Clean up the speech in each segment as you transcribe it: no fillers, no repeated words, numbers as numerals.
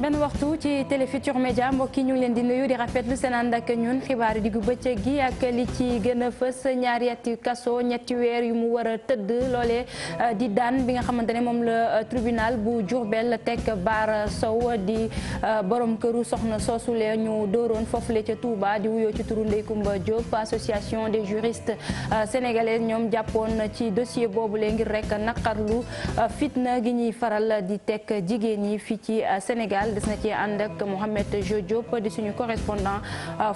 benn waxtu ci Télé Futurs Médias mbokk yi ñu ngi leen di nuyu di rafetlu seen ànd ak ñun xibaar diggu bëccëg gi ak li ci gën a fës ñaari ati kaso ñetti weer yu mu war a tëdd loolee di daan bi nga xamante ne moom la tribunal bu Diourbel teg Bara Sow di borom këru soxna soosule ñu dooroon foofule ca Touba di wuyoo ci turu Ndeye Coumba Diop. Association des juristes sénégalais ñoom jàppoon ci dossier boobu lee ngir rek naqarlu fitna gi ñuy faral di teg jigéen ñi fii ci Sénégal. des na ci ànd ak Mohamed Jo Diop di suñu correspondant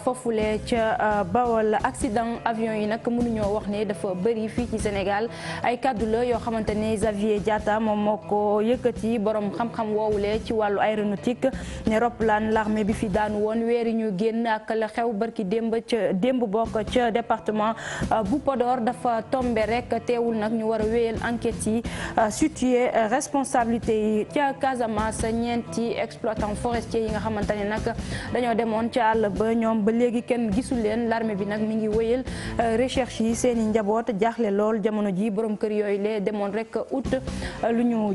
foofule ca Bawol. Accident avion yi nag mënuñoo wax ne dafa bëri fii ci Sénégal ay kàddu la yoo xamante ne Xavier Diatta moom moo ko yëkkati borom xam-xam woowule ci wàllu aéronautique ne roplaan l'armée bi fi daanu woon weeri ñu génn ak la xew barki démb bokk ca département bu Podor dafa tombé rek teewul nag ñu war a wéyal enquête yi situé responsabilité yi ca Casamance ñeenti exploitant forestier yi nga xamante ne nag dañoo demoon ci àll ba ñoom ba léegi kenn gisul leen l'armée bi nag mi ngi wéyal recherche yi seen i njaboot jaaxle lool jamono ji borom kër yooyu lee demoon rek ut lu ñu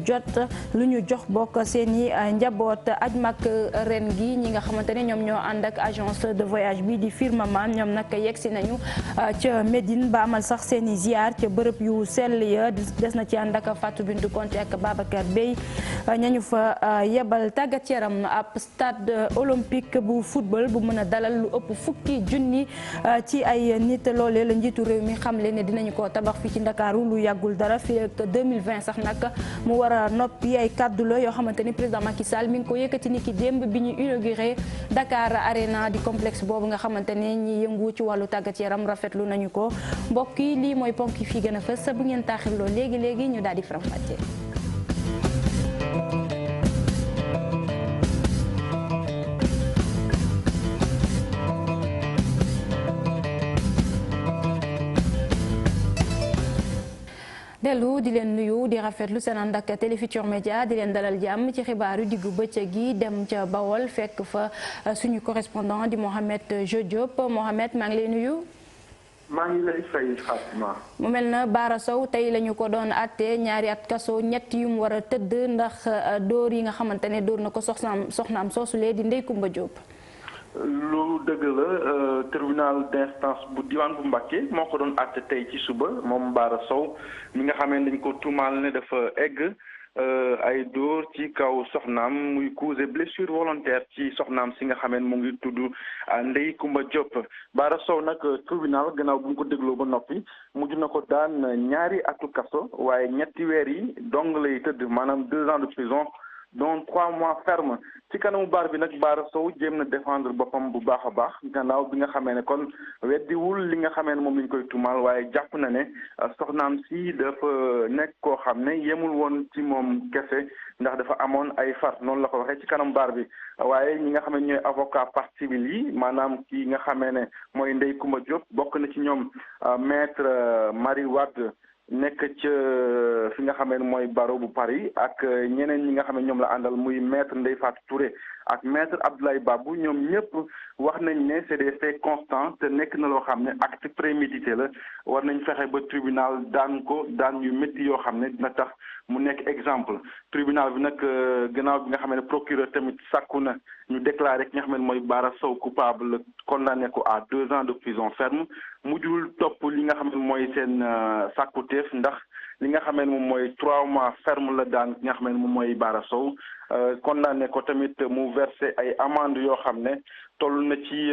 jox bokk seen i njaboot aj mag ren gi ñi nga xamante ne ñoom ñoo ànd ak agence de voyage bi di Firmament ñoom nag yegsi nañu ca Médine ba amal sax seen i ziar ca bërëb yu sell ya des na ci ànd ak Fatou Bintou Konté ak Babacar Bey ñañu fa yebal tàggat yaram ab stade olympique bu football bu mën a dalal lu ëpp fukki junni ci ay nit loolee la njiitu réew mi xamle ne dinañu ko tabax fii ci Ndakaaru lu yàggul dara fii ak 2020 sax nag mu war a noppi ay kaddu la yoo xamante ni président Macky Sall mi ngi ko yëkkati ni ki démb bi ñu inauguré Dakar Arena di complexe boobu nga xamante ne ñi yëngu ci wàllu tàggat yaram rafetlu nañu ko mbokk yi lii mooy ponk yi fii gën a fës bu ngeen taaxirloo léegi ñu daal di faram-fàccee. dellu di leen nuyu di rafetlu seen ànd ak Télé Futurs Médias di leen dalal jàmm ci xibaar yu diggu bëccëg gi dem ca Bawol fekk fa suñu correspondant di Mohamed Jo Diop Mohamed maa ngi lay nuyu. maa ngi lay fay Fatima. mu mel na Bara Sow tey lañu ko doon àtte ñaari at kaso ñett yu mu war a tëdd ndax dóor yi nga xamante ne dóor na ko soxnaam soosulee di Ndeye Coumba Diop. lu dëgg la tribunal d'instance bu diwaan bu Mbacké moo ko doon àtte tey ci suba moom Bara Sow mi nga xamee dañ ko tuumaal ne dafa egg ay dóor ci kaw soxnaam muy causé blessure volontaire ci soxnaam si nga xamee mu ngi tudd Ndeye Coumba Diop. Bara Sow nag tribunal gannaaw bu mu ko dégloo ba noppi mujj na ko daan ñaari atu kaso waaye ñetti weer yi dong lay tëdd maanaam 2 ans de prison donc 3 mois ferme. ci kanamu baar bi nag Bara Sow jéem na défendre boppam bu baax a baax gannaaw bi nga xamee ne kon weddiwul li nga xamee ne moom lañ koy tuumaal waaye jàpp na ne soxnaam si dafa nekk koo xam ne yemul woon ci moom kese ndax dafa amoon ay far noonu la ko waxee ci kanamu baar bi waaye ñi nga xam ne ñooy avocat partie civile yi maanaam ki nga xamee ne mooy Ndeye Coumba Diop bokk na ci ñoom maître Marie Wade nekk ca fi nga xamee ne mooy barreau bu Paris ak ñeneen ñi nga xam ne ñoom la àndal muy maître Ndeye Fatou Touré ak maître Abdoulaye Babou ñoom ñëpp wax nañ ne c'est des faits constants te nekk na loo xam ne acte prémédité la war nañ fexe ba tribunal daan ko daan yu métti yoo xam ne dina tax mu nekk exemple. tribunal bi nag gannaaw bi nga xam ne procureur tamit sàkku na ñu déclaré ki nga xam ne mooy Bara Sow coupable condamné ko à 2 ans de prison ferme mujjul topp li nga xam ne mooy seen sàkkuteef ndax li nga xam ne moom mooy 3 mois ferme la daan ki nga xam ne moom mooy Bara Sow condamné ko tamit mu versé ay amende yoo xam ne toll na ci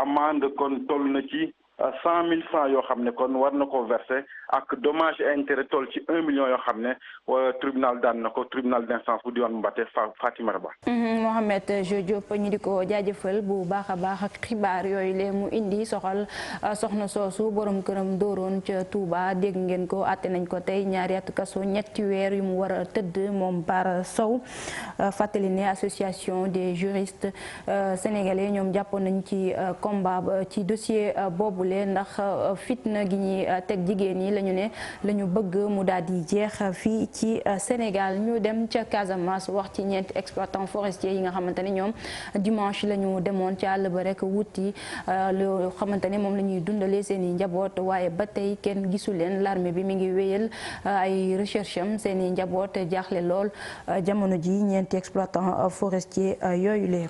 amende kon toll na ci 100 000 francs yoo xam ne kon war na ko verser ak dommage et intérêt toll ci 1 million yoo xam ne tribunal daan na ko tribunal d'instance bu diwaan Mbacké Fatima Ba. Mohamed Jo Diop ñu di ko jaajëfal bu baax a baax ak xibaar yooyu lee mu indi soxal soxna soosu borom këram dooroon ca Touba dégg ngeen ko àtte nañ ko tey ñaari at kaso ñetti weer yu mu war a tëdd moom Bara Sow fàttali ne association des juristes sénégalais ñoom jàppoon nañ ci combat ci dossier boobu boobule ndax fitna gi ñuy teg jigéen ñi lañu ne lañu bëgg mu daal di jeex fii ci Sénégal. ñu dem ca Casamance wax ci ñeenti exploitants forestiers yi nga xamante ne ñoom dimanche la ñu demoon ci àll ba rek wuti loo xamante ne moom la ñuy dundalee seen i njaboot waaye ba tey kenn gisu leen. l'armée bi mi ngi wéyal ay recherche am seen i njaboot jaaxle lool jamono ji ñeenti exploitants forestiers yooyu lee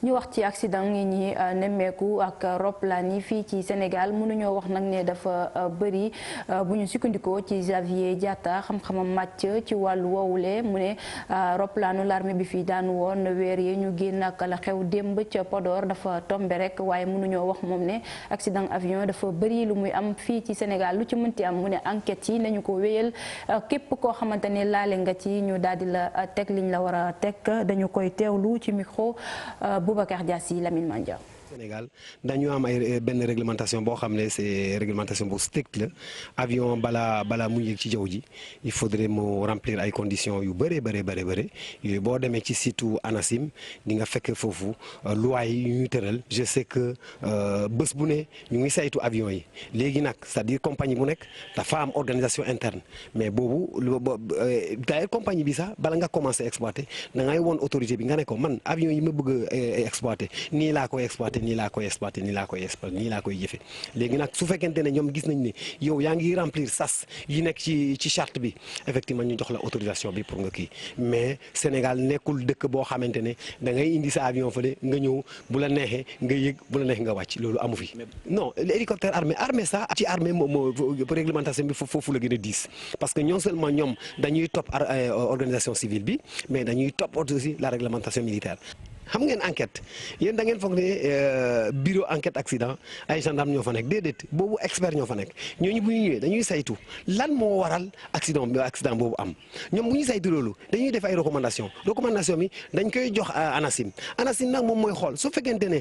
ñu wax ci accident yi ñi nemmeeku ak roplaan yi fii ci Sénégal mënuñoo wax nag ne dafa bëri bu ñu sukkandikoo ci Xavier Diatta xam-xamam màcc ci wàllu woowule mu ne roplaanu l'armée bi fii daan woon weer yi ñu génn ak la xew démb ca Podor dafa tombe rek waaye mënuñoo wax moom ne accident avion dafa bëri lu muy am fii ci Sénégal lu ci mënti am mu ne enquête yi nañu ko wéyal képp koo xamante ne laale nga ci ñu daal di la teg liñ la war a teg dañu koy teewlu ci micro Boubacar Diassi, Lamine Mandia. Sénégal dañu am ay benn réglementation boo xam ne c'est réglementation bu strict la avion balaa mu yéeg ci jaww ji il faudrait mu remplir ay conditions yu bëree yooyu boo demee ci site ANACIM di nga fekk foofu loi yi ñu tëral. je sais que bés bu ne ñu ngi saytu avion yi léegi nag c'est-à-dire compagnie bu nekk dafa am organisation interne mais boobu d'ailleurs compagnie bi sax bala nga commencer exploiter da ngay woon autorité bi nga ne ko man avion yi ma bëgg a exploiter nii laa koy exploiter nii laa koy jëfe léegi nag su fekkente ne ñoom gis nañ ne yow yaa ngi remplir sas yi nekk ci charte bi effectivement ñu jox la autorisation bi pour nga kii mais Sénégal nekkul dëkk boo xamante ne da ngay indi sa avion fële nga ñëw bu la neexee nga yëg bu la neexee nga wàcc loolu amu fi. non l'hélicoptère armée sax ci armée moo réglementation bi foofu la gën a diis parce que non seulement ñoom dañuy topp organisation civile bi mais dañuy topp aussi la réglementation militaire. xam ngeen enquête yéen da ngeen foog ne bureau enquête accident ay gendarme ñoo fa nekk déedéet boobu expert ñoo fa nekk ñooñu bu ñu ñëwee dañuy saytu lan moo waral accident boobu am ñoom bu ñuy saytu loolu dañuy def ay recommandation bi dañ koy jox ANACIM nag moom mooy xool su fekkente ne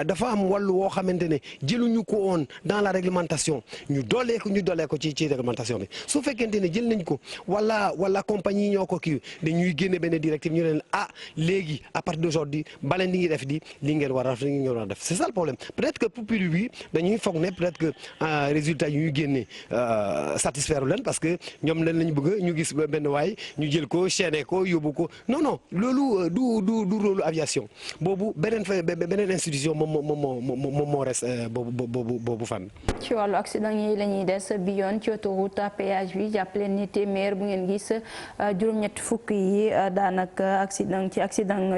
dafa am wàllu woo xamante ne jëluñu ko woon dans la réglementation ñu doolee ko ci réglementation bi su fekkente ne jël nañ ko wala compagnie ñoo ko kii dañuy génne benn directive ñu leen léegi à partir d'aujourd'hui baleen li ngi def di li ngeen war a def c'est ça le problème peut-être que pour public bi dañuy foog ne peut-être que résultat yu ñu génne satisfaire leen parce que ñoom leen lañu bëgg ñu gis benn waay ñu jël ko chaîner ko yóbbu ko non loolu du rôle aviation boobu beneen institution moom moo res boobu fan. ci wàllu accident yi la ñuy des bi yoon ci autoroute à péage bi jàpp leen ni téeméer bu ngeen gis juróom-ñett fukk yi daanaka accident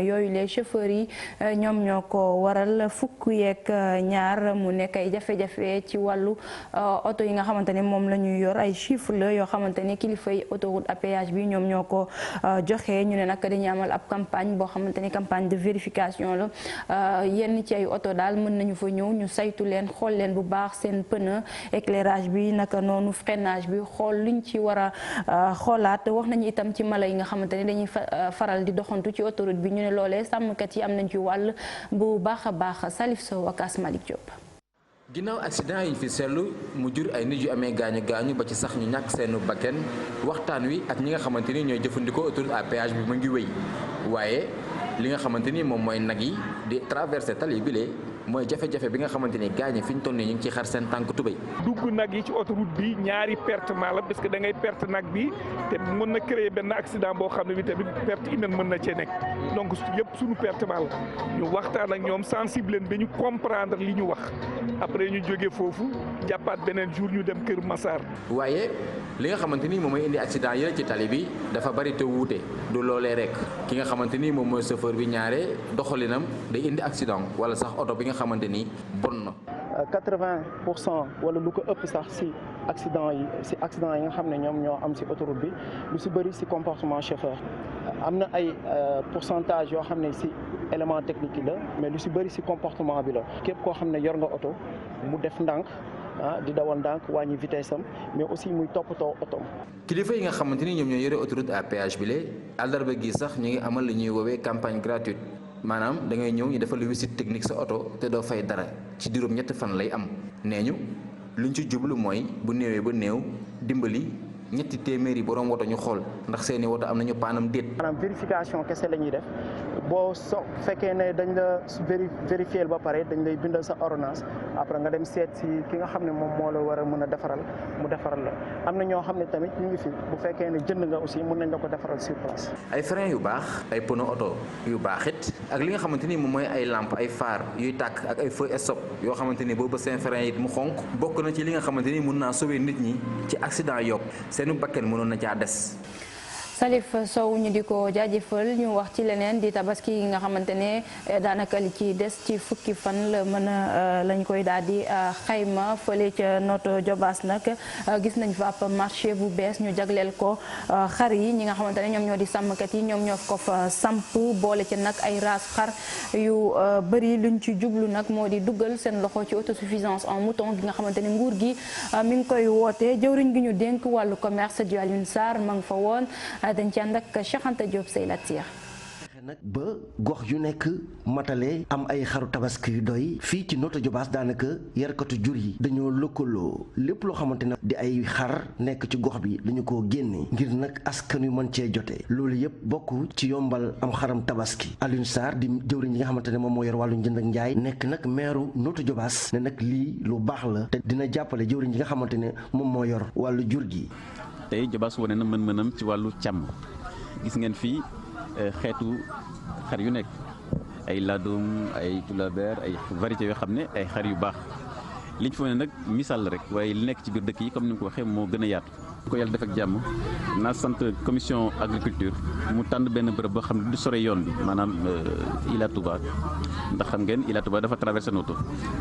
yooyu les chauffeurs yi ñoom ñoo ko waral fukk yeeg ñaar mu nekk ay jafe-jafe ci wàllu oto yi nga xamante ne moom la ñuy yor ay chiffres la yoo xamante ne kilifa yi autoroute à péage bi ñoom ñoo ko joxe ñu ne nag dañuy amal ab campagne boo xamante ne campagne de vérification la yenn ci ay oto daal mën nañu fa ñëw ñu saytu leen xool leen bu baax seen pneu éclairage bi naka noonu freinage bi xool luñ ci war a xoolaat wax nañu itam ci mala yi nga xamante ne dañuy faral di doxantu ci autoroute bi ñu ne loolee sàmmkat yi am nañ ci wàll bu baax a baax Salif Sow ak Asmalik Diop. ginnaaw accident yi fi seetlu mu jur ay nit yu amee gaañu ba ci sax ñu ñàkk seenu bakken waxtaan wi ak ñi nga xamante ni ñooy jëfandikoo autoroute à péage bi mu ngi wéy waaye li nga xamante ni moom mooy nag yi di traversé tali bile mooy jafe-jafe bi nga xamante ni gaañe fi ñu toll nii ñu ngi ci xar seen tànk tubéy. dugg nag yi ci autoroute bi ñaari pertement la parce que da ngay perte nag bi te mën na créer benn accident boo xam ne bi tamit perte humaine mën na cee nekk donc yëpp suñu pertement la ñu waxtaan ak ñoom sensible leen ba ñu comprendre li ñu wax après ñu jógee foofu jàppaat beneen jour ñu dem Kër Massar. waaye li nga xamante ni moom mooy indi accident yi ci tali bi dafa bari te wuute du loolee rek ki nga xamante ni moom mooy chauffeur bi ñaare doxalinam day indi accident wala sax oto bi nga xamante ni bon na. 80% wala lu ko ëpp sax si accident yi nga xam ne ñoom ñoo am si autoroute bi lu si bëri si comportement chauffeur am na ay pourcentage yoo xam ne si élément technique yi la mais lu si bëri si comportement bi la képp koo xam ne yor nga oto mu def ndànk di dawal ndànk wàññi vitesse am mais aussi muy toppatoo oto. kilifa yi nga xamante ni ñoom ñoo yore autoroute à péage bi la àllarba gi sax ñu ngi amal li ñuy woowee campagne gratuite. maanaam da ngay ñëw ñu defal visite technique sa oto te doo fay dara ci juróom-ñetti fan lay am nee ñu luñ ci jublu mooy bu néewee ba néew dimbali ñetti téeméeri borom woto ñu xool ndax seeni woto am nañu paanam déet. maanaam vérification kese la ñuy def boo fekkee ne dañ la vérifier ba pare dañ lay bindal sa ordonnance après nga dem seet si ki nga xam ne moom moo la war a mën a defaral mu defaral la am na ñoo xam ne tamit ñu ngi fi bu fekkee ne jënd nga aussi mën nañ la ko defaral sur place. ay frein yu baax ay pneu oto yu baax it ak li nga xamante ni moom mooy ay lampe ay phare yuy tàkk ak ay feu stop yoo xamante ni boobu seen frein it mu xonk bokk na ci li nga xamante ni mën naa sauver nit ñi ci accident yokk seenu bakken mënoon na caa des. Salif Sow ñu di ko jaajëfal ñu wax ci leneen di tabaski yi nga xamante ne daanaka li ci des ci fukki fan la mën a lañ koy daal di xayma fële ca Notto Diobass nag gis nañ fa ab marché bu bees ñu jagleel ko xar yi ñi nga xamante ne ñoom ñoo di sàmmkat yi ñoom ñoo ko fa samp boole ci nag ay race xar yu bëri luñ ci jublu nag moo di duggal seen loxo ci autosuffisance en mouton gi nga xamante ne nguur gi mi ngi koy woote jëwriñ gi ñu dénk wàllu commerce di Alioune Sarr ma nga fa woon. dañ ci ànd ak Cheikh Anta Diop say latir nag ba gox yu nekk matale am ay xaru tabaski yu doy fii ci Notto Diobass daanaka yarkatu jur yi dañoo lëkkaloo lépp loo xamante ne di ay xar nekk ci gox bi dañu ko génne ngir nag askan wi mën cee jote loolu yëpp bokk ci yombal am xaram tabaski Alioune Sarr di jëwriñ yi nga xamante ne moom moo yor wàllu njënd ak njaay nekk nag meeru Notto Diobass ne nag lii lu baax la te dina jàppale jëwriñ yi nga xamante ne moom moo yor wàllu jur gi. tey Diobass wane na mën-mënam ci wàllu càmm gis ngeen fii xeetu xar yu nekk ay ladum ay tulabeer ay variété yoo xam ne ay xar yu baax liñ fa ne nag misaal la rek waaye li nekk ci biir dëkk yi comme ni nga ko waxee moo gën a yaatu. ko yàlla def ak jàmm naa sant commission agriculture mu tànn benn bërëb boo xam ne du sore yoon bi maanaam Ila Touba ndax xam ngeen Ila Touba dafa traversé Notto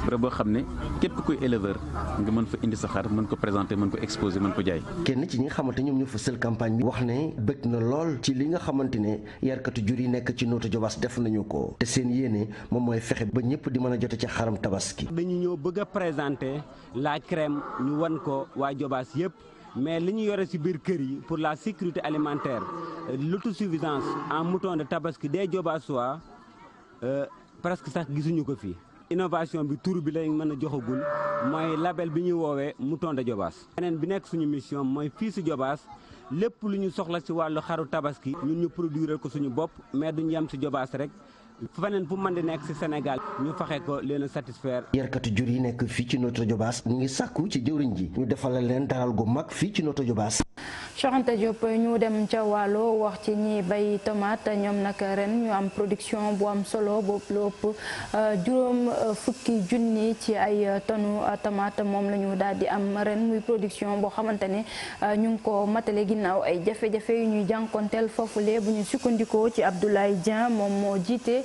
bërëb boo xam ne képp kuy éleveur nga mën fa indi sa xar mën ko présenter mën ko exposer mën ko jaay. kenn ci ñi nga xamante ñoom ñoo fësal campagne bi wax ne bëgg na lool ci li nga xamante ne yarkatu jur yi nekk ci Notto Diobass def nañu ko te seen yéene moom mooy fexe ba ñëpp di mën a jote ci xaram tabaski. dañu ñëw bëgg a présenter la crème ñu wan ko waa Diobass yëpp. mais li ñu yore ci biir kër yi pour la sécurité alimentaire l'autosuffisance en mouton de tabaski des Diobassois presque sax gisuñu ko fii innovation bi tur bi lañ mën a joxagul mooy label bi ñuy woowee mouton de Diobass. beneen bi nekk suñu mission mooy fii ci Diobass lépp lu ñu soxla ci wàllu xaru tabaski ñun ñu produire ko suñu bopp mais duñu yem ci Diobass rek feneen fu mën di nekk ci Sénégal ñu fexe ko leen a satisfaire. yarkatu jur yi nekk fii ci Notto Diobass ñu ngi sàkku ci jëwriñ ji ñu defal leen daral gu mag fii ci Notto Diobass. Cheikh Anta Diop ñu dem ca Waalo wax ci ñi bay tomate ñoom nag ren ñu am production bu am solo boobu lu ëpp juróom fukki junni ci ay tonu tomate moom la ñu daal di am ren muy production boo xamante ne ñu ngi ko matale ginnaaw ay jafe-jafe yu ñuy jànkonteel foofule bu ñu sukkandikoo ci Abdoulaye Dieng moom moo jiite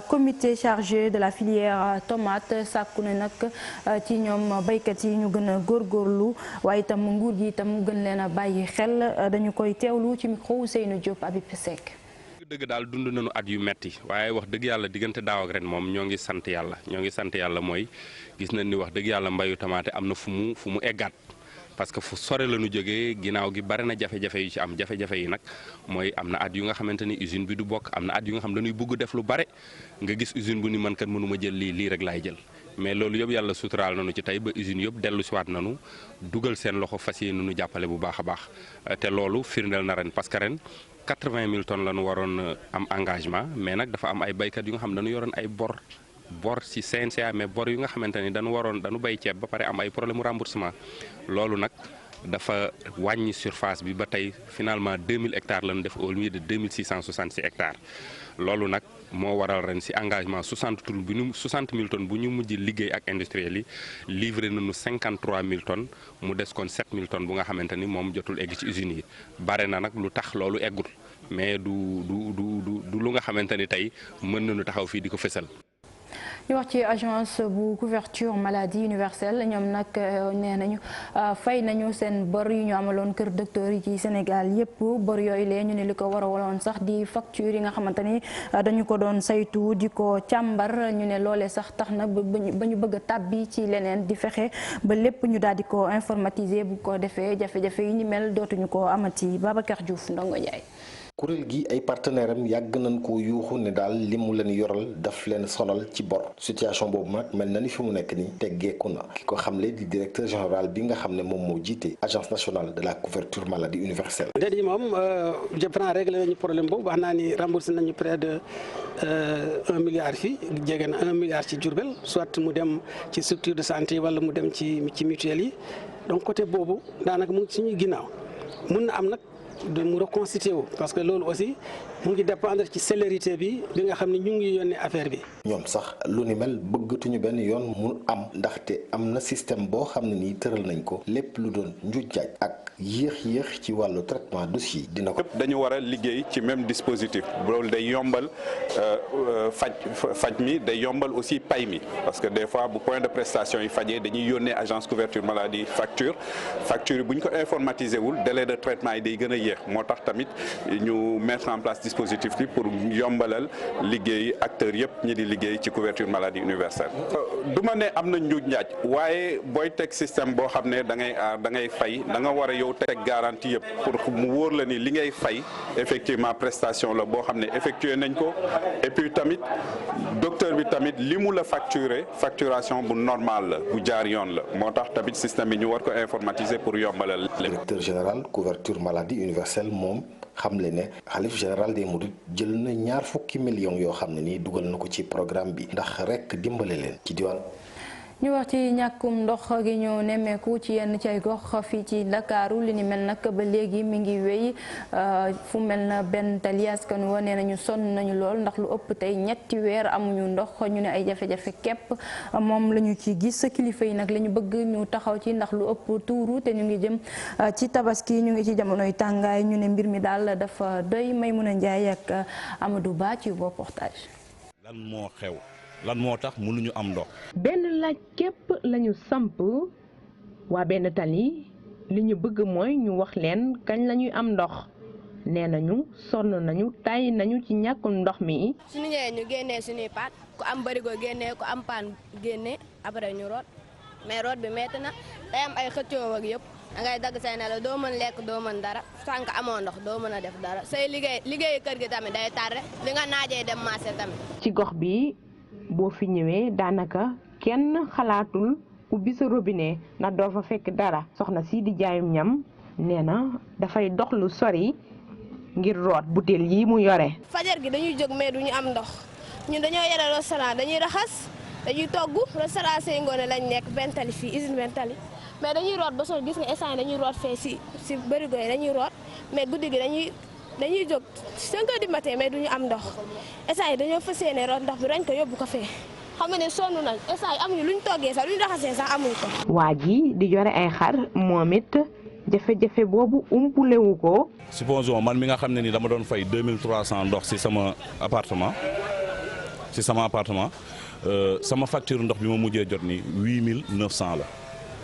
comité chargé de la filière tomate sàkku ne nag ci ñoom baykat yi ñu gën a góorgóorlu waaye itam nguur gi itam gën leen a bàyyi xel dañu koy teewlu ci micro Ousseynou Diop Habib Seck. dëgg daal dund nañu at yu metti waaye wax dëgg yàlla diggante daaw ak ren moom ñoo ngi sant yàlla mooy gis nañ ni wax dëgg yàlla mbayu tamaate am na fu mu eggaat parce que fu sore la ñu jógee ginnaaw gi bari na jafe-jafe yu ci am jafe-jafe yi nag mooy am na at yu nga xamante ni usine bi du bokk am na at yu nga xam dañuy bëgg def lu bare nga gis usine bu ni man kat mënuma jël lii rek laay jël mais loolu yëpp yàlla suturaal nañu ci tey ba usine yëpp dellu siwaat nañu dugal seen loxo fas yéene nu jàppale bu baax a baax te loolu firndeel na ren parce que ren 80 000 tonnes la ñu waroon am engagement mais nag dafa am ay baykat yu nga xam dañu yoroon ay bor ci CNCA mais bor yu nga xamante ni dañu bay ceeb ba pare am ay problème remboursement loolu nag dafa wàññi surface bi ba tey finalement 2000 hectares lañu def au lieu de 2666 hectares loolu nag moo waral ren ci engagement 60 000 tonnes bu ñu mujj liggéey ak industriel yi livré nañu 53 000 tonnes mu des kon 7 000 tonnes bu nga xamante ni moom jotul egg ci usines yi bare na nag lu tax loolu eggul mais du lu nga xamante ni tey mën nañu taxaw fii di ko fësal. ñu wax ci agence bu couverture maladie universelle ñoom nag nee nañu fay nañu seen bor yu ñu amaloon kër docteur yi ci Sénégal yépp bor yooyu lee ñu ne li ko war a waloon sax di facture yi nga xamante ni dañu ko doon saytu di ko càmbar ñu ne loolee sax tax na ba ñu bëgg a tàbbi ci leneen di fexe ba lépp ñu daal di ko informatiser bu ko defee jafe-jafe yi ni mel dootuñu ko amati Babacar Diouf Ndongo Ndiaye. kuréel gi ay partenaire am yàgg nañ ko yuuxu ne daal li mu leen yoral daf leen sonal ci bor situation boobu nag mel na ni fi mu nekk ni teggeeku na ki ko xamle di directeur général bi nga xam ne moom moo jiite agence nationale de la couverture maladie universelle. déet yi moom je prends réglé nañu problème boobu wax naa ni remboursé nañu près de 1 milliard fii jege na 1 milliard ci Diourbel soit mu dem ci structure de santé wala mu dem ci mutuelle yi donc côté boobu daanaka mu ngi suñuy ginnaaw mun na am nag mu reconstitué wu parce que loolu aussi mu ngi dépendre ci célérité bi nga xam ne ñu ngi yónnee affaire bi. ñoom sax lu ni mel bëggatuñu benn yoon mu am ndaxte am na système boo xam ne nii tëral nañ ko lépp lu doon njuuj jaaj ak yéex ci wàllu traitement dossier dina ko. dañu war a liggéey ci même dispositif loolu day yombal faj mi day yombal aussi pay mi parce que des fois bu point de prestation yi fajee dañuy yónnee agence couverture maladie facture yi bu ñu ko informatiser wul délai de traitement yi day gën a yéex moo tax tamit ñu mettre en place dispositif bi pour yombalal liggéey acteurs yëpp ñi di liggéey ci couverture maladie universelle. du ma ne am na njuuj njaaj waaye booy teg système boo xam ne da ngay fay da nga war a yow teg garantie yëpp pour mu wóor la ni li ngay fay effectivement prestation la boo xam ne effectué nañ ko et puis tamit docteur bi tamit li mu la facturation bu normal la bu jaar yoon la moo tax tamit système bi ñu war ko informatiser pour yombalal. directeur général couverture maladie universelle moom xamle ne xalif général des mourides jël na 20 millions yoo xam ne nii dugal na ko ci programme bi ndax rek dimbale leen ci diwaan. ñu wax ci ñàkkum ndox gi ñu nemmeeku ci yenn ci ay gox fii ci Ndakaaru li ni mel nag ba léegi mi ngi wéy fu mel na benn tali askan wa nee nañu sonn nañu lool ndax lu ëpp tey 3 weer amuñu ndox ñu ne ay jafe-jafe képp moom la ñu ci gis kilifa yi nag la ñu bëgg ñu taxaw ci ndax lu ëpp tuuru te ñu ngi jëm ci tabaski ñu ngi ci jamonoy tàngaay ñu ne mbir mi daal dafa doy Maymuna Njaay ak Amadou Ba ci reportage. lan moo xew. lan moo tax mënuñu am ndox. benn laaj képp lañu samp waa benn tali li ñu bëgg mooy ñu wax leen kañ lañuy am ndox nee nañu sonn nañu tàyyi nañu ci ñàkkum ndox mi. suñu ñëwee ñu génnee suñuy paat ku am barigo génnee ku am paan génnee après ñu root mais root bi metti na day am ay xëccoo ak yëpp da ngay dagg say nelaw doo mën lekk doo mën dara sànq amoo ndox doo mën a def dara say liggéey kër gi tamit day tardé li nga naajee dem marché tamit. ci gox bi. boo fi ñëwee daanaka kenn xalaatul ubbi sa robinet ndax doo fa fekk dara soxna si di jaayum ñam nee na dafay dox lu sori ngir root butéel yi mu yore. fajar gi dañuy jóg mais duñu am ndox ñun dañoo yore restaurant dañuy raxas dañuy togg restaurant Sey Ngoné lañ nekk benn tali fii usine benn tali mais dañuy root ba soo gis nga instant dañuy root fee si bërigo yi dañuy root mais guddi gi dañuy jóg 5 heures du matin mais duñu am ndox instant yi dañoo fas yéene root ndox bi rañ ko yóbbu ko fee xam nga ne sonn nañ instant yi amuñu luñ toggee sax luñ raxasee sax amuñu ko. waa ji di yore ay xar moom it jafe-jafe boobu umpulewu ko. supposons man mi nga xam ne ni dama doon fay 2300 ndox ci sama appartement sama facture ndox bi ma mujjee jot ni 8900 la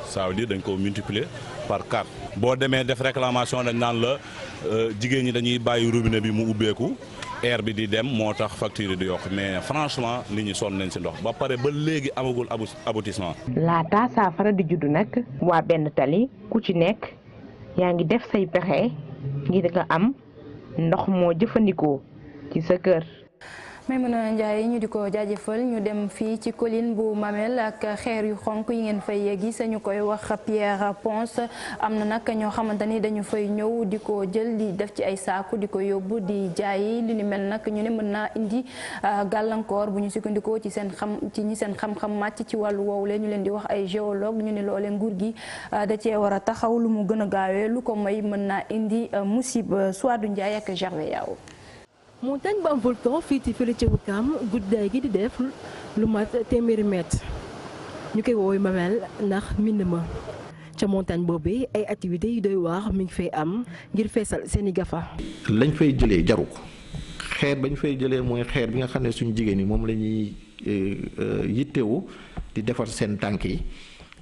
ça veut dire dañ ko multiplier par 4. boo demee def réclamation dañ naan la jigéen ñi dañuy bàyyi robinet bi mu ubbeeku air bi di dem moo tax facture yi di yokk mais franchement nit ñi sonn nañ ci ndox ba pare ba léegi amagul aboutissement. laata saafara di juddu nag waa benn tali ku ci nekk yaa ngi def say pexe ngir nga am ndox moo jëfandikoo ci sa kër. Maymuna Njaay ñu di ko jaajëfal ñu dem fii ci colline bu Mamel ak xeer yu xonk yi ngeen fay gis ñu koy wax pierre ponce am na nag ñoo xamante ni dañu fay ñëw di ko jël di def ci ay saaku di ko yóbbu di jaayi li ni mel nag ñu ne mën naa indi gàllankoor bu ñu sukkandikoo ci ñi seen xam-xam màcc ci wàllu woowu leen ñu leen di wax ay géologue ñu ne loolee nguur gi da cee war a taxaw lu mu gën a gaawee lu ko may mën naa indi musiba Suadu Njaay ak Gervais Yaaw. montagne bu am volcan fii ci fële ca Ouakam guddaay gi di def lu mat 100 mètres ñu koy woowee Mamel ndax mbind ma ca montagne boobee ay activités yu doy waar mi ngi fay am ngir feesal seeni gafa. lañ fay jëlee jaru ko xeer bañ fay jëlee mooy xeer bi nga xam ne suñu jigéen ñi moom la ñuy yittewu di defar seen tànk yi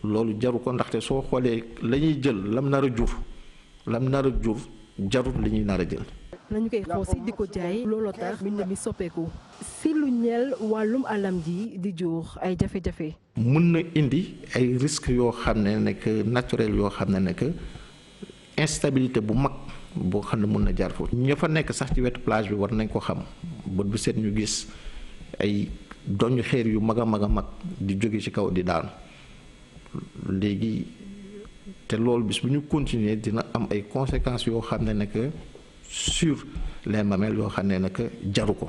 loolu jaru ko ndaxte soo xoolee la ñuy jël lam nar a jur jarul li ñuy nar a jël. nañu koy xoosi di ko jaay looloo tax mbind mi soppeeku si lu ñeel wàllum alam ji di jur ay jafe-jafe. mun na indi ay risques yoo xam ne nekk naturel yoo xam ne nekk instabilité bu mag boo xam ne mun na jaar foofu. ña fa nekk sax ci wetu plage bi war nañ ko xam bët bu set ñu gis ay doñu xeer yu mag a mag a mag di jóge ci kaw di daanu léegi te loolu bis bu ñu continuer dina am ay conséquences yoo xam ne nag sur les mamelles yoo xam ne nag jaru ko.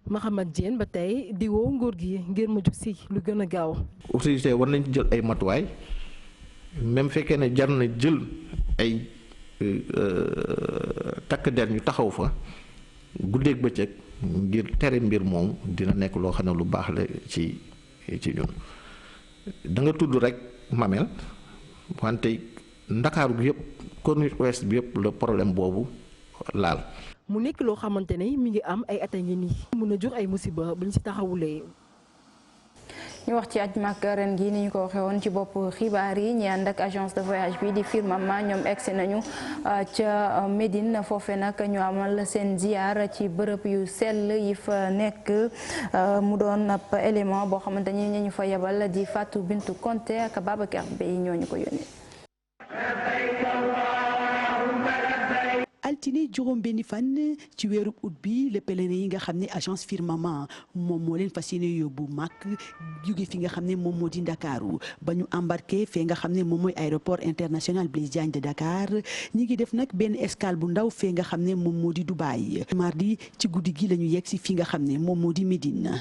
Mahamad Diène ba tey di woo nguur gi ngir mu jug si lu gën a gaaw. autorité war nañ jël ay matuwaay même fekkee ne jar na jël ay takk der ñu taxaw fa guddeeg bëccëg ngir tere mbir moom dina nekk loo xam ne lu baax la ci ñun. da nga tudd rek mamel wante ndakaaru gi yëpp corniche ouest bi yëpp le problème boobu laal. mu nekk loo xamante ne mi ngi am ay at a ngi nii. mun a jur ay musiba buñ ci taxawulee. ñu wax ci aj Makka ren gi ni ñu ko waxee woon ci bopp xibaar yi ñi ànd ak agence de voyage bi di Firmama ñoom egsi nañu ca Médine foofe nag ñu amal seen ziar ci bërëb yu sell yi fa nekk mu doon ab élément boo xamante ni ñu fa yebal di Fatou Bintou Konté ak Babacar Bey ñoo ñu ko yónnee. altine juróom benni fan ci weeru août bi le pèlerin yi nga xam ne agence Firmama moom moo leen fas yéene yóbbu Makka jóge fi nga xam ne moom moo di Ndakaaru ba ñu embarqué fee nga xam ne moom mooy aéroport international Blaise Diagne de Dakar ñi ngi def nag benn escale bu ndaw fee nga xam ne moom moo di Dubaï mardi ci guddi gi la ñu yegg si fi nga xam ne moom moo di Médine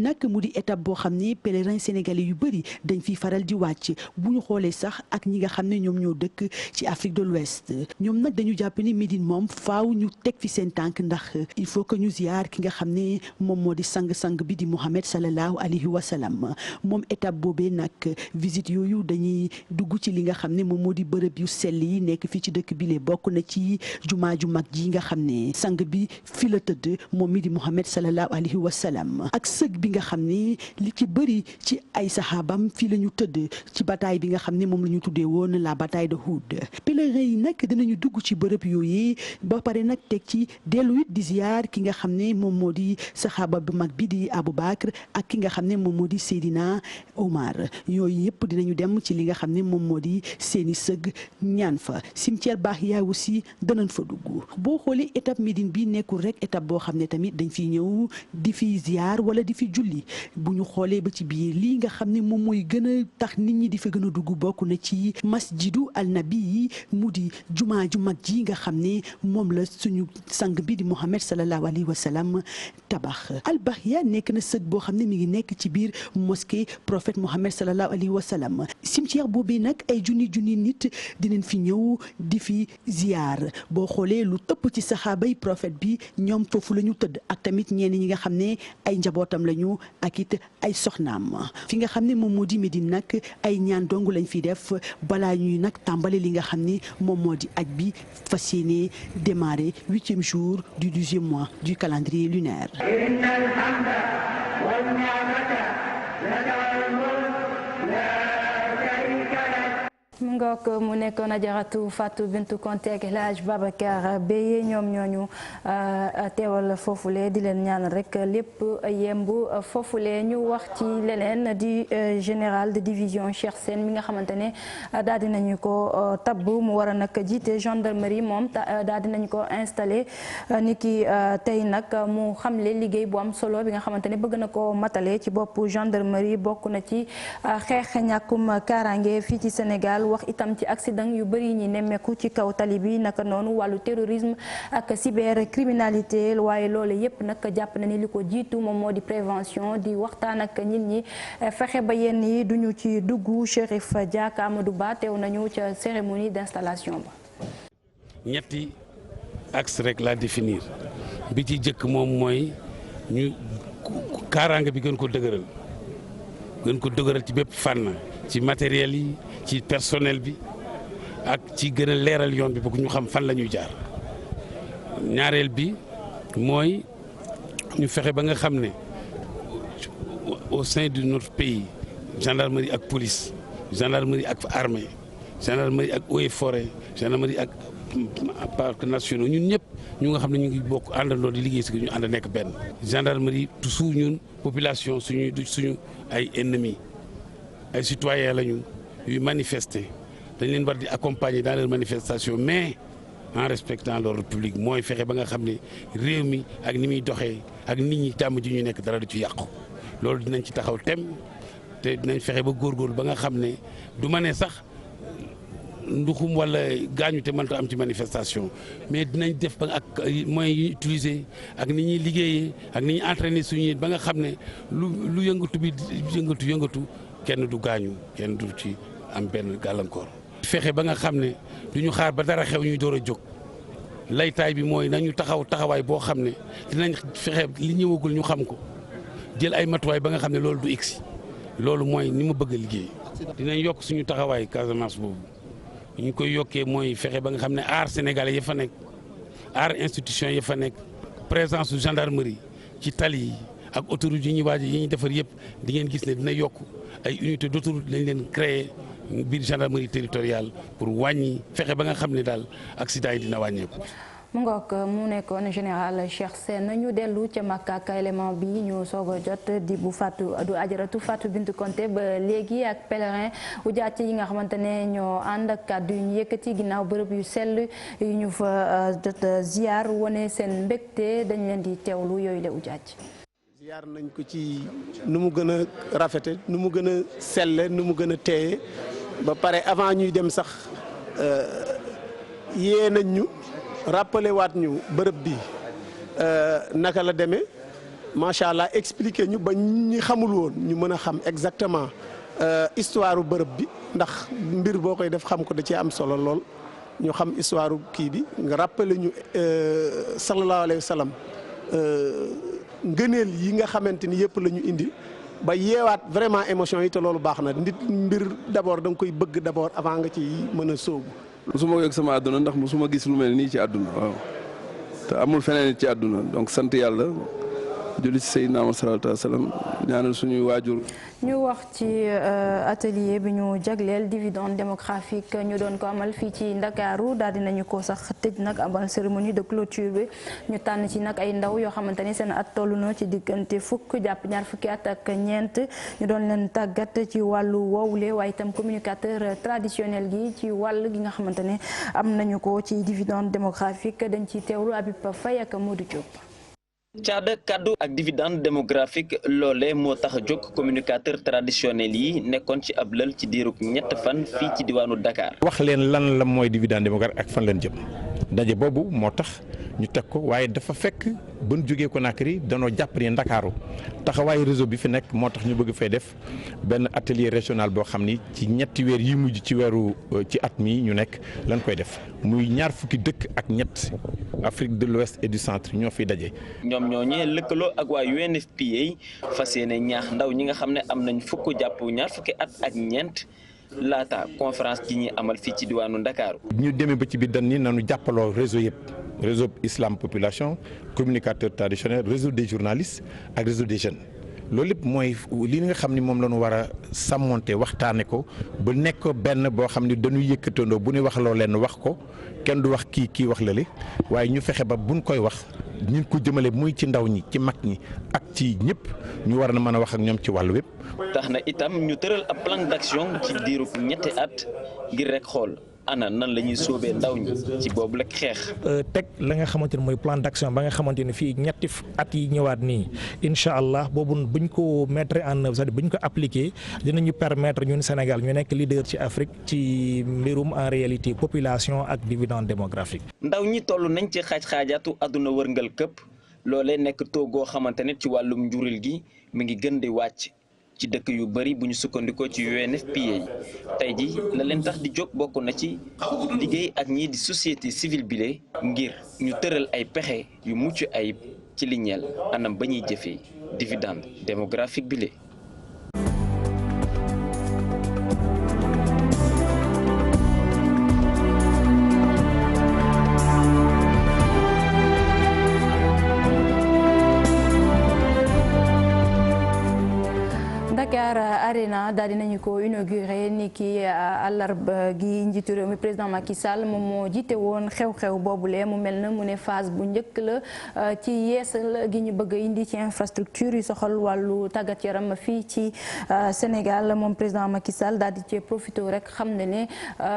nag mu di étape boo xam ne pèlerin sénégalais yu bëri dañ fiy faral di wàcc bu ñu xoolee sax ak ñi nga xam ne ñoom ñoo dëkk ci Afrique de l'Ouest ñoom nag dañu jàpp ni Médine moom faaw ñu teg fi seen tànk ndax il faut que ñu ziar ki nga xam ne moom moo di sang-sang bi di Muhammad sallallahu alayhi wa sallam moom étape boobee nag visite yooyu dañuy dugg ci li nga xam ne moom moo di bërëb yu sell yi nekk fii ci dëkk bi lee bokk na ci jumaa ju mag ji nga xam ne sang bi fi la tëdd moom mi di Muhammad sallallahu alayhi wa sallam ak sëg bi nga xam ne li ci bëri ci ay saxaabam fii la ñu tëdd ci bataille bi nga xam ne moom la ñu tuddee woon la bataille de Houd pèlerins yi nag dinañu dugg ci bërëb yooyu ba pare nag teg ci dellu it di ziar ki nga xam ne moom moo di saxaaba bu mag bi di Abu Bakr ak ki nga xam ne moom moo di Seydina Omar yooyu yëpp dinañu dem ci li nga xam ne moom moo di seeni sëg ñaan fa cimetière baax yaa aussi danañ fa dugg boo xoolee étape Médine bi nekkul rek étape boo xam ne tamit dañ fiy ñëw di fi ziar wala di fi julli bu ñu xoolee ba ci biir lii nga xam ne moom mooy gën a tax nit ñi di fa gën a dugg bokk na ci masjidu al nabi yi mu di jumaa ju mag ji nga xam ne moom la suñu sang bi di Muhammad sallallahu alayhi wa sallam tabax al-Bahya nekk na sëg boo xam ne mi ngi nekk ci biir mosquée prophète Muhammad sallallahu alayhi wa sallam cimetière boobee nag ay junni nit dinañ fi ñëw di fi ziar boo xoolee lu tëpp ci saxaabay prophète bi ñoom foofu la ñu tëdd ak tamit ñenn ñi nga xam ne ay njabootam lañu ak it ay soxnaam fi nga xam ne moom moo di Médine nag ay ñaan dong lañ fi def balaa ñuy nag tàmbale li nga xam ne moom moo di aj bi fas yéene démarrer 8e jour du 12e mois du calendrier lunaire. mu ngoog mu nekkoon ajaratu Fatou Bintou Konté ak El Hadj Babacar Beye ñoom ñooñu teewal foofule di leen ñaan rek lépp yemb foofule ñu wax ci leneen di général de division Cheikh Sène mi nga xamante ne daal di nañu ko tabb mu war a nag jiite gendarmerie moom daal di nañu ko installé ni ki tey nag mu xamle liggéey bu am solo bi nga xamante ne bëgg na ko matale ci bopp gendarmerie bokk na ci xeex ñàkkum kaaraange fii ci Sénégal. wax itam ci accident yu bëri ñi nemmeeku ci kaw tali bi naka noonu wàllu terrorisme ak cybercriminalité waaye loolu yépp nag jàpp na ni li ko jiitu moom moo di prévention di waxtaan ak nit ñi fexe ba yenn yi duñu ci dugg. Chérif Diak Amadou Ba teew nañu ca cérémonie d'installation ba. ñetti axe rek la définir bi ci jëkk moom mooy ñu kaaraange bi gën ko dëgëral ci bépp fànn ci matériel yi ci personnel bi ak ci gën a leeral yoon bi bëgg ñu xam fan la ñuy jaar. ñaareel bi mooy ñu fexe ba nga xam ne au sein de notre pays gendarmerie ak police gendarmerie ak armée gendarmerie ak eaux et forêt gendarmerie ak parcs nationaux ñun ñëpp ñu nga xam ne ñu ngi bokk àndandoo di liggéey si ñu ànd nekk benn. gendarmerie toujours ñun population suñu ay ennemis ay citoyens lañu yuy manifester dañ leen war di accompagner dans leur manifestation mais en respectant l'ordre public mooy fexe ba nga xam ne réew mi ak ni muy doxee ak nit ñi jàmm ji ñu nekk dara du ci yàqu loolu dinañ ci taxaw tem te dinañ fexe ba góorgóorlu ba nga xam ne du ma ne sax nduxum wala gaañu te mënta am ci manifestation mais dinañ def ba ak moyens yi utiliser ak ni ñuy liggéeyee ak ni ñuy entraîner suñu ba nga xam ne lu yëngatu bi yëngatu kenn du gaañu kenn du ci am benn gàllankoor. fexe ba nga xam ne du ñu xaar ba dara xew ñuy door a jóg laytaay bi mooy nañu taxawaay boo xam ne dinañ fexe li ñëwagul ñu xam ko jël ay matuwaay ba nga xam ne loolu du egsi loolu mooy ni ma bëgg a liggéey. dinañ yokk suñu taxawaay Casamance boobu ñu koy yokkee mooy fexe ba nga xam ne aar sénégalais ya fa nekk aar institution ya fa nekk présence su gendarmerie ci tali yi ak autoroute yi ñuy waaj yi ñuy defar yëpp di ngeen gis ne dina yokk ay unité d'autoroute lañ leen créer biir gendarmerie territoriale pour wàññi fexe ba nga xam ne daal accident yi dina wàññeeku. mu ngoog mu nekkoon général Cheikh Sène ñu dellu ca Makka ak élément bi ñu soog a jot di bu Fatou du ajaratu Fatou Bintou Konté ba léegi ak pèlerin u jàcc yi nga xamante ne ñoo ànd ak kàddu yu ñu yëkkati ginnaaw bërëb yu sell yu ñu fa jot ziar wane seen mbégte dañ leen di teewlu yooyu la u jàcc. ziar nañ ko ci nu mu gën a rafete nu mu gën a selle nu mu gën a teeye ba pare avant ñuy dem sax yee nañ ñu rappelé waat ñu bërëb bi naka la demee macha allah expliqué ñu ba ñi xamul woon ñu mën a xam exactement histoire bërëb bi ndax mbir boo koy def xam ko da cee am solo lool ñu xam histoire kii bi nga rappelé ñu sallallahu alayhi wa sallam ngëneel yi nga xamante ni yëpp la ñu indi ba yeewaat vraiment émotion yi te loolu baax na nit mbir d'abord da nga koy bëgg d'abord avant nga ci mën a sóobu. musuma yëg sama àdduna ndax musuma gis lu mel nii ci àdduna waaw te amul feneen ci àdduna donc sant yàlla julli ci Seydina Muhammad sallallahu alayhi wa sallam ñaanal suñuy waajur. ñu wax ci atelier bi ñu jagleel dividende démographique ñu doon ko amal fii ci Ndakaaru daal dinañu ko sax tëj nag amal cérémonie de clôture bi ñu tànn ci nag ay ndaw yoo xamante ni seen at toll na ci diggante fukk jàpp ñaar fukki at ak ñeent ñu doon leen tàggat ci wàllu woowule waaye itam communicateur traditionnel gi ci wàll gi nga xamante ne am nañu ko ci dividende démographique dañ ci teewlu Habib Faye ak Modou Diop. caada kaddu ak dividende démographique loole moo tax a jóg communicateur traditionnel yi nekkoon ci ab lël ci diirug ñett fan fii ci diwaanu Dakar. wax leen lan la mooy dividende démographique ak fan leen jëm ndaje boobu moo tax ñu teg ko waaye dafa fekk ba ñu jógee Conakry danoo jàpp ne Ndakaaru taxawaayu réseau bi fi nekk moo tax ñu bëgg fay def benn atelier régional boo xam ni ci ñetti weer yi mujj ci weeru ci at mi ñu nekk lañ koy def muy ñaar fukki dëkk ak ñett Afrique de l'Ouest et du centre ñoo fiy daje. ñoom ñooñee lëkkaloo ak waa UNFPA fas yéene ñaax ndaw ñi nga xam ne am nañ fukk jàpp ñaar fukki at ak ñeent laata conférence gi ñuy amal fii ci diwaanu Ndakaaru. ñu demee ba ci biir dañ ni nañu jàppaloo réseau yëpp réseau islam population communicateur traditionnel réseau des journalistes ak réseau des jeunes loolu lépp mooy li nga xam ni moom la ñu war a sàmmonte waxtaane ko ba nekk benn boo xam ni dañuy yëkkatandoo bu ñu wax loo leen wax ko kenn du wax kii wax lale waaye ñu fexe ba buñ koy wax ñu ko jëmale muy ci ndaw ñi ci mag ñi ak ci ñëpp ñu war na mën a wax ak ñoom ci wàllu wépp. tax na itam ñu tëral ab plan d'action ci diirub ñetti at ngir rek xool ana nan la ñuy sóobee ndaw ñi ci boobu la xeex. teg la nga xamante ne mooy plan d'action ba nga xamante ne fii ñetti at yi ñëwaat nii incha allah boobu buñ ko mettre en œuvre c'est-à-dire buñ ko appliquer dinañu permettre ñun Sénégal ñu nekk leader ci Afrique ci mbirum en réalité population ak dividende démographique. ndaw ñi toll nañ ci xaaj-xaajaatu àdduna wërngal këpp loolee nekk taux goo xamante ne ci wàllum njuril gi mi ngi gën di wàcc. ci dëkk yu bari bu ñu sukkandikoo ci UNFPA tey ji la leen tax di jóg bokk na ci liggéey ak ñii di société civile bile ngir ñu tëral ay pexe yu mucc ayib ci li ñeel anam ba ñuy jëfee dividende démographique bile. Dakar Arena Arena daal dinañu ko inauguré ni ki àllarba gi njiitu réew mi président Macky Sall moom moo jiite woon xew-xew boobule mu mel na mu ne phase bu njëkk la ci yeesal gi ñu bëgg a indi ci infrastructure yi soxal wàllu tàggat yaram fii ci Sénégal moom président Macky Sall daal di cee profité rek xam ne ne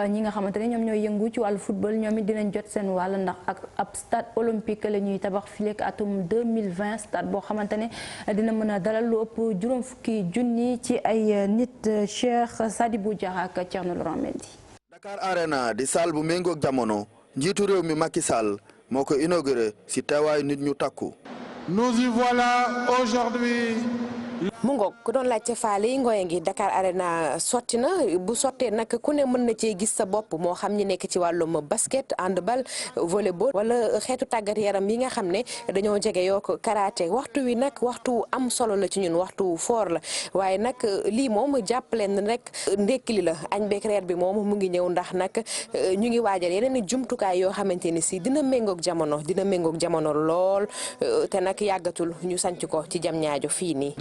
ñi nga xamante ne ñoom ñooy yëngu ci wàllu football ñoom it dinañ jot seen wàll ndax ak ab stade olympique la ñuy tabax fii ak atum 2020 stade boo xamante ne dina mën a dalal lu ëpp juróom fukki junni ci ay nit. Cheikh Sadibou Diarra ak Thierno Laurent Mendy. Dakar Arena di salle bu méngoog jamono njiitu réew mi Macky Sall moo ko inauguré ci teewaayu nit ñu takku. Nous y voilà aujourd'hui. mu ngoog ku doon laajte faale yi ngooye ngi Dakar Arena sotti na bu sottee nag ku ne mën na cee gis sa bopp moo xam ñi nekk ci wàllum basket handball volleyball wala xeetu tàggat yaram yi nga xam ne dañoo jege yoo ko karaté waxtu wi nag waxtu am solo la ci ñun waxtu fort la waaye nag lii moom jàppaleen rek ndekki li la añ beeg reer bi moom mu ngi ñëw ndax nag ñu ngi waajal yeneen i jumtukaay yoo xamante ni si dina méngoog jamono lool te nag yàggatul ñu sanc ko ci Diamniadio fii nii.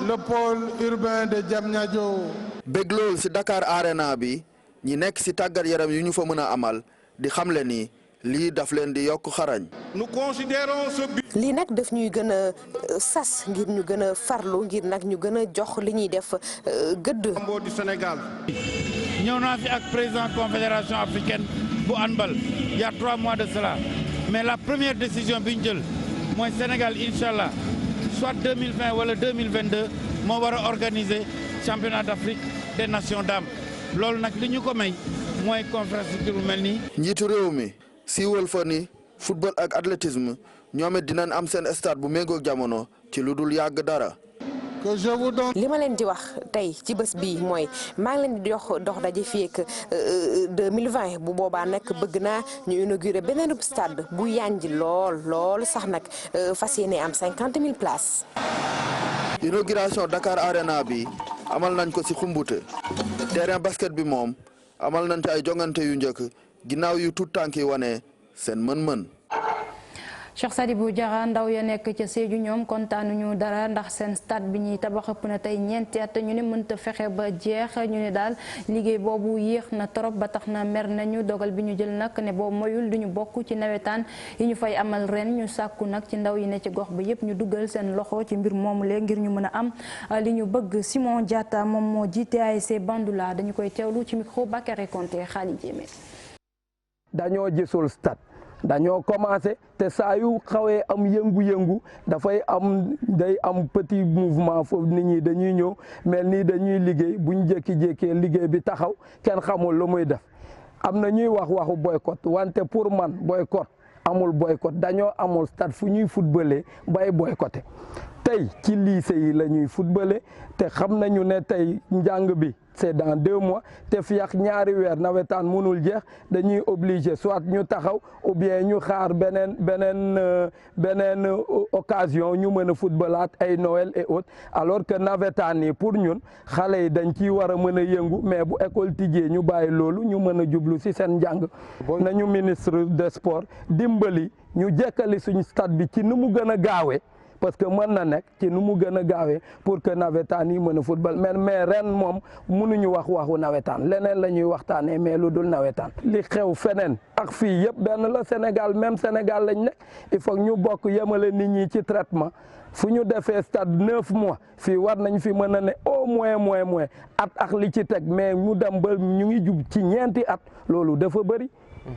Le pôle urbain de Diamniadio. bég lool ci Dakar Arena bi ñi nekk ci tàggat yaram yu ñu fa mën a amal di xamle ni lii daf leen di yokk xarañ. Nous considérons ce but. lii nag daf ñuy gën a sas ngir ñu gën a farlu ngir nag ñu gën a jox li ñuy def gëdd. du Sénégal. ñëw naa fi ak président confédération africaine bu handball il y a 3 mois de cela mais la première décision bi ñu jël mooy Sénégal incha allah. soit 2020 wala 2022 moo war a organiser championnat d'Afrique des nations dames loolu nag li ñu ko may mooy infrastructure bu mel nii. njiitu réew mi siiwal fa ni football ak athlétisme ñoom it dinañ am seen stade bu méngoog jamono ci lu dul yàgg dara. li ma leen di wax tey ci bés bii mooy maa ngi leen di dox daje fii ak 2020 bu boobaa nag bëgg naa ñu inauguré beneen stade bu yànji lool sax nag fas yéene am 50 000 places. inauguration Dakar Arena bi amal nañ ko ci xumbute terrain basket bi moom amal nañ ci ay jongante yu njëkk ginnaaw yu tout tànk yi wane seen mën-mën. Cheikh Sadibou Diarra ndaw ya nekk ca Sédhiou ñoom kontaanuñu dara ndax seen stade bi ñuy tabax ëpp na tey ñeenti at ñu ne mënta fexe ba jeex ñu ne daal liggéey boobu yéex na trop ba tax na mer nañu dogal bi ñu jël nag ne boobu moyul duñu bokk ci nawetaan yi ñu fay amal ren ñu sàkku nag ci ndaw yi ne ci gox ba yépp ñu dugal seen loxo ci mbir moomu lee ngir ñu mën a am li ñu bëgg. Simon Diatta moom moo jiite ASC Bandoula dañu koy teewlu ci micro Bakary Konté Khali Diémé. dañoo gisul stade dañoo commencé te saa yu xawee am yëngu-yëngu day am petit mouvement foofu nit ñi dañuy ñëw mel nii dañuy liggéey bu ñu jékki-jékkee liggéey bi taxaw kenn xamul lu muy def am na ñuy waxu boycott wante pour man boycott amul boycott dañoo amul stade fu ñuy footballé bay boycotté tey ci lycée yi la ñuy footballé te xam nañu ne tey njàng bi c'est dans 2 mois te fi ak ñaari weer nawetaan mënul jeex dañuy obligé soit ñu taxaw ou bien ñu xaar beneen occasion ñu mën a footballaat ay Noël et autres alors que nawetaan yi pour ñun xale yi dañ ciy war a mën a yëngu mais bu école tijjee ñu bàyyi loolu ñu mën a jublu ci seen njàng. nañu ministre des sports dimbali ñu jekkali suñu stade bi ci nu mu gën a gaawee. parce que mën na nekk ci nu mu gën a gaawee pour que nawetaan yi mën a football mais ren moom mënuñu waxu nawetaan leneen la ñuy waxtaanee mais lu dul nawetaan. li xew feneen ak fii yëpp benn la Sénégal même Sénégal lañ nekk il faut ñu bokk yemale nit ñi ci traitement fu ñu defee stade 9 mois fii war nañ fi mën a ne au moins at ak li ci teg mais ñu dem ba ñu ngi jub ci ñeenti at loolu dafa bëri.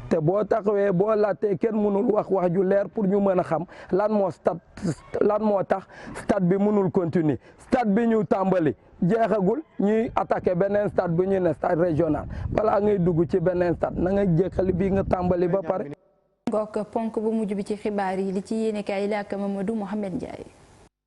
te boo taxawee boo laajtee kenn mënul wax ju leer pour ñu mën a xam lan moo tax stade bi mënul continuer stade bi ñu tàmbali jeexagul ñuy attaqué beneen stade bu ñu ne stade régional balaa ngay dugg ci beneen stade na nga jeexali bi nga tàmbali ba pare. ngook ponk bu mujj bi ci xibaar yi li ci yéenekaay yi la ak Mamadou Mohamed Ndiaye.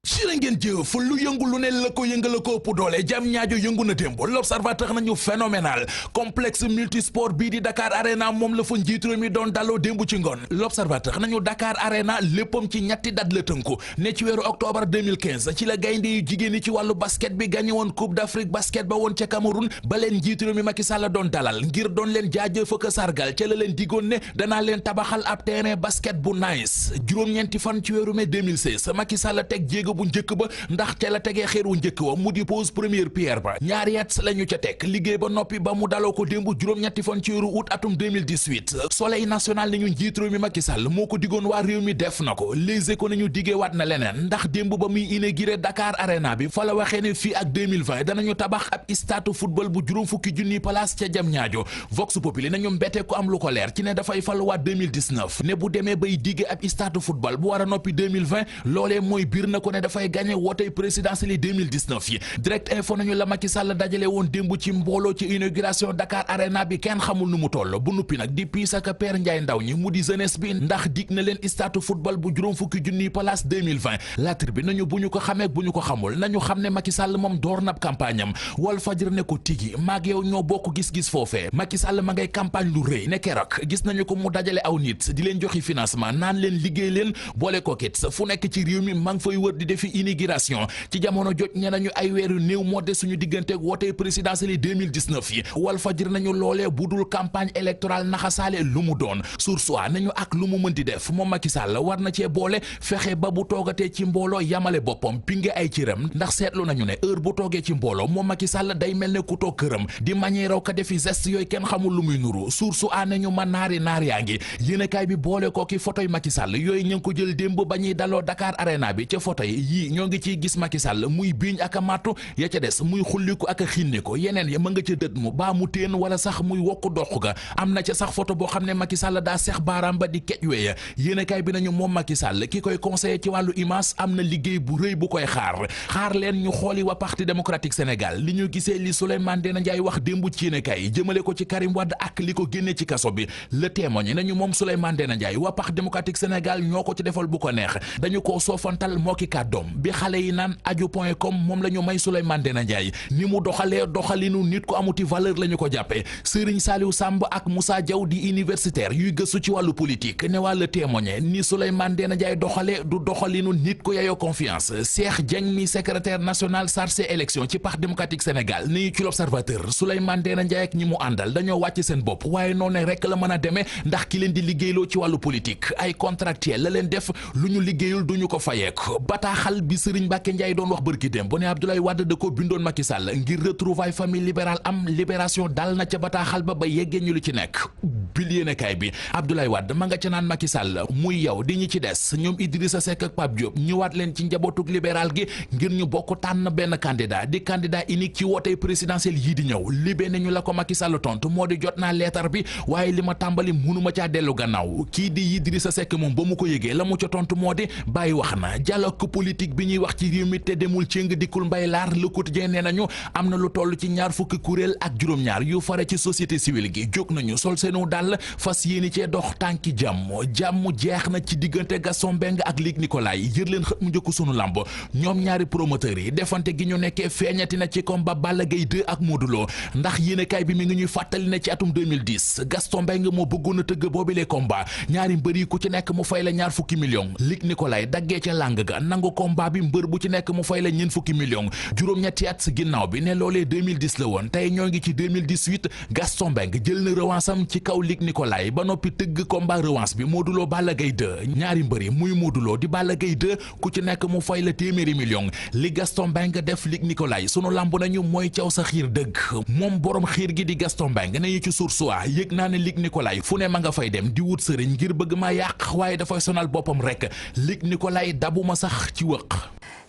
jërë ngeen jëf lu yëngu lu ne la ko yëngala ko ëpp doole Diamniadio yëngu na démb l'observateur nañu phénoménal complexe multisport bii di Dakar Arena moom la fa njiitu réew mi doon daloo démb ci ngoon l'observateur nañu Dakar Arena léppam ci ñetti date la tënku ne ci weeru octobre 2015 ci la gaynde yu jigéen yi ci wàllu basket bi gagné woon coupe d'Afrique basket ba woon ca Cameroun ba leen njiitu réew mi Macky Sall doon dalal ngir doon leen jaajëf ak sargal ca la leen digoon ne danaa leen tabaxal ab terrain basket bu nice juróom-ñeenti fan ci weeru mai 2016 Macky Sall teg jéego bu njëkk ba ndax ca la tegee xeer wu njëkk wa mu di pose première pierre ba ñaari at la ñu ca teg liggéey ba noppi ba mu daloo ko démb juróom-ñetti fan ci weeru août atum 2018 soleil national nañu njiit réew mi Macky Sall moo ko digoon waa réew mi def na ko Les Échos nañu diggee waat na leneen ndax démb ba muy inauguré Dakar Arena bi fa la waxee ne fii ak 2020 danañu tabax ab stade football bu juróom fukki junniy place ca Diamniadio Vox Populi nañu mbete ko am lu ko leer ci ne dafay faluwaat 2019 ne bu demee bay diggee ab stade football bu war a noppi 2020 loolee mooy biir na ko ne dafay gagné wootey présidentielle 2019 yi direct info nañu la Macky Sall dajale woon démb ci mbooloo ci inauguration Dakar Arena bi kenn xamul nu mu toll bu nuppi nag di piis ak Père Ndiaye ndaw ñi mu di jeunesse bi ndax dig na leen stade football bu juróom fukki junniy place 2020 la tribune nañu bu ñu ko xamee bu ñu ko xamul nañu xam ne Macky Sall moom door na campagne am Walf Fadjri ne ko tigi maag yow ñoo bokk gis-gis foofee Macky Sall ma ngay campagne lu rëy ne keroog gis nañu ko mu dajale aw nit di leen joxi financement naan leen liggéey leen boole ko kit fu nekk ci réew mi ma ngi fay wër di defi inauguration ci jamono jot ñe nañu ay weeru néew moo des suñu diggante ak wootee présidentielle 2019 yi Walf Fadjri nañu loolee budul campagne électorale naxasaale lu mu doon Source A nañu ak lu mu mën di def moom Macky Sall war na cee boole fexe ba bu toogatee ci mbooloo yamale boppam pinge ay cëram ndax seetlu nañu ne heure bu toogee ci mbooloo moom Macky Sall day mel ne ku toog këram di manière raw ka defi geste yooyu kenn xamul lu muy nuru Source A nañu ma naar yaa ngi yéenekaay bi boole ko ki photoy Macky Sall yooyu ñu ngi ko jël démb ba ñuy daloo Dakar Arena bi ca photo yi ñoo ngi ciy gis Macky Sall muy biiñ ak a màttu ya ca des muy xulliku ak a xiinne ko yeneen ya ma nga ca dët mu baa mu téen wala sax muy wokku dox ga am na ca sax photo boo xam ne Macky Sall daa seex baaraam ba di kej weya yéenekaay bi nañu moom Macky Sall ki koy conseiller ci wàllu image am na liggéey bu rëy bu koy xaar leen ñu xooli waa parti démocratique Sénégal li ñu gisee li Souleymane Ndéné Ndiaye wax démb ci yéenekaay yi jëmale ko ci Karim Wade ak li ko génnee ci kaso bi Le Témoin nañu moom Souleymane Ndéné Ndiaye waa parti démocratique Sénégal ñoo ko ci defal bu ko neex dañu ko soofantal moo ki kàddoom bi xale yi naan aju.com moom la ñu may Souleymane Ndéné Ndiaye ni mu doxalee doxalinu nit ko amuti valeur la ñu ko jàppee Serigne Saliou Samb ak Moussa Diaw di universitaire yuy gëstu ci wàllu politique ne waa Le Témoin ni Souleymane Ndéné Ndiaye doxalee du doxalinu nit ko yayoo confiance Cheikh Dieng mi secrétaire national chargé élection ci parti démocratique Sénégal ni ci l'Observateur Souleymane Ndéné Ndiaye ak ñi mu àndal dañoo wàcc seen bopp waaye noonu rek la mën a demee ndax ki leen di liggéeyloo ci wàllu politique ay contractuel la leen def lu ñu liggéeyul duñu ko fayeek bataaxal bi Serigne Mbacké Ndiaye doon wax bërki dem bu ne Abdoulaye Wade da ko bindoon Macky Sall ngir retrouvailles famille libérale am libération dal na ca bataaxal ba yeggee ñu li ci nekk bil yéenekaay bi Abdoulaye Wade ma nga ca naan Macky Sall muy yow di ñi ci des ñoom Idrissa Seck ak Pape Diop ñëwaat leen ci njabootug libéral gi ngir ñu bokk tànn benn candidat di candidat unique ci wootey présidentielle yii di ñëw libé nañu la ko Macky Sall tontu moo di jot naa leetar bi waaye li ma tàmbali mënuma caa dellu gannaaw kii di Idrissa Seck moom ba mu ko yëgee la mu ca tontu moo di bàyyi wax na dialogue politique bi ñuy wax ci réew mi te demul cëng dikkul mbay laar Le Quotidien nee nañu am na lu toll ci ñaar fukki kuréel ak juróom-ñaar yu fare ci société civile gi jóg nañu sol seenu dàll fas yéeni cee dox tànki jàmm jeex na ci diggante Gaston Mbengue ak Luc Nicolaï yër leen xët mu njëkk sunu lamb ñoom ñaari promoteurs yi defante gi ñu nekkee feeñati na ci combat Balla Gaye 2 ak Modou Lo ndax yéenekaay bi mi ngi ñuy fàttali ne ci atum 2010 Gaston Mbengue moo bëggoon a tëgg boobi les combat ñaari mbër yi ku ci nekk mu fay la ñaar fukki million Luc Nicolaï daggee ca làng ga nangu combat bi mbër bu ci nekk mu fay la ñeent fukki million juróom-ñetti at ginnaaw bi ne loolee 2010 la woon tey ñoo ngi ci 2018 Gaston Mbengue jël na revanche am ci kaw Luc Nicolaï ba noppi tëgg combat revanche bi Modou Lo Balla Gaye 2 ñaari mbër yi muy Modou Lo di Balla Gaye 2 ku ci nekk mu fay la téeméeri million li Gaston Mbengue def Luc Nicolaï sunu lamb nañu mooy caw sa xiir dëgg moom borom xiir gi di Gaston Mbengue nañu ci Source A yëg naa ne Luc Nicolaï fu ne ma nga fay dem di wut sëriñ ngir bëgg maa yàq waaye dafay sonal boppam rek Luc Nicolaï dabuma sax ci wëq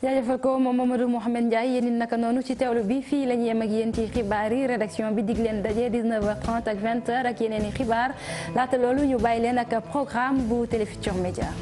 jaajëfal ko moom Mamadou Mouhamed Ndiaye yéen it naka noonu ci teewlu bi fii la ñu yem ak yéen ci xibaar yi rédaction bi dig leen daje 19h30 ak 20h ak yeneen i xibaar laata loolu ñu bàyyi leen ak programme bu Télé Futurs Médias